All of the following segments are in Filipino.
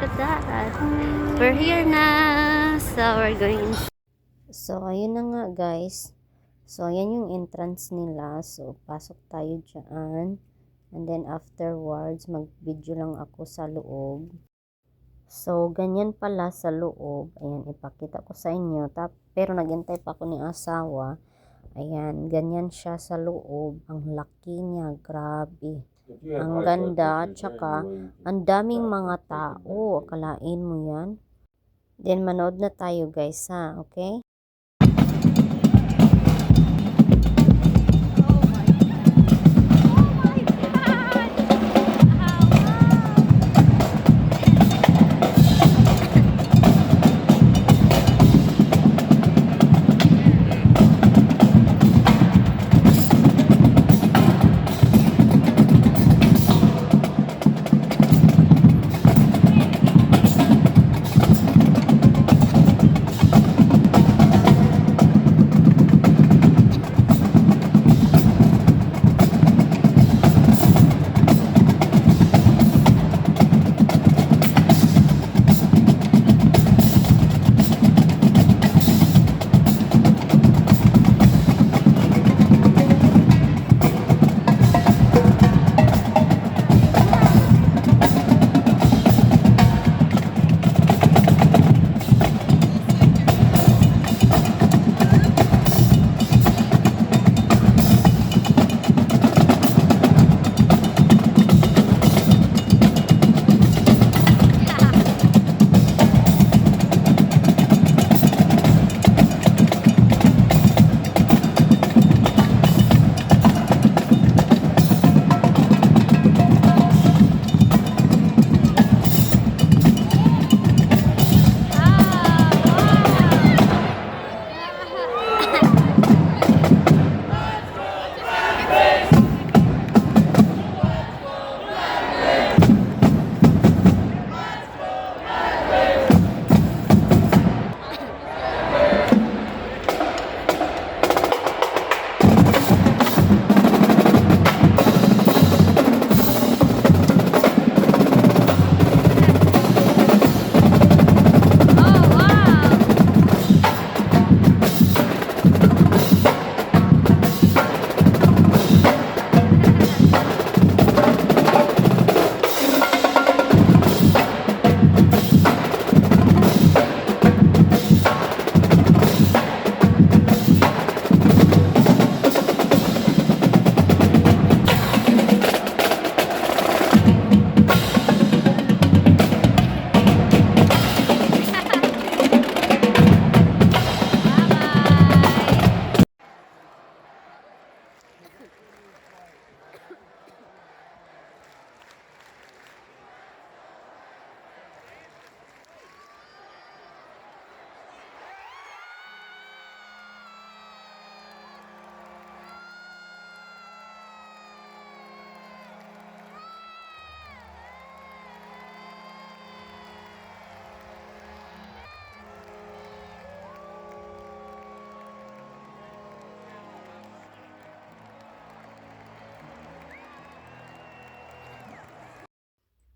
at that. We're here na. So, we're going. So, ayun na nga guys. So, ayan yung entrance nila. So, pasok tayo dyan. And then, afterwards, mag-video lang ako sa loob. So, ganyan pala sa loob. Ayan, ipakita ko sa inyo. Pero, naghintay pa ako ni asawa. Ayan, ganyan siya sa loob. Ang laki niya, grabe. Ang ganda, at saka, ang daming mga tao. Akalain mo yan. Then, manood na tayo guys ha, okay?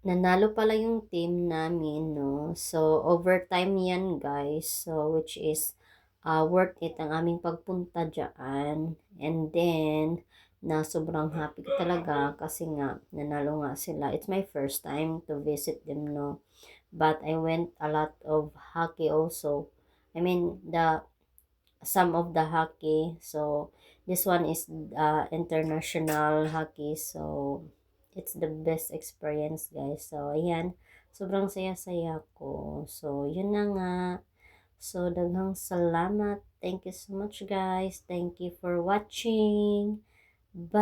Nanalo pala yung team namin, no? So, overtime yan, guys. So, which is worth it ang aming pagpunta dyan. And then, na sobrang happy ko talaga kasi nga, nanalo nga sila. It's my first time to visit them, no? But I went a lot of hockey also. I mean, some of the hockey. So, this one is international hockey. So, it's the best experience, guys. So, ayan. Sobrang saya-saya ko. So, yun na nga. So, daghang salamat. Thank you so much, guys. Thank you for watching. Bye!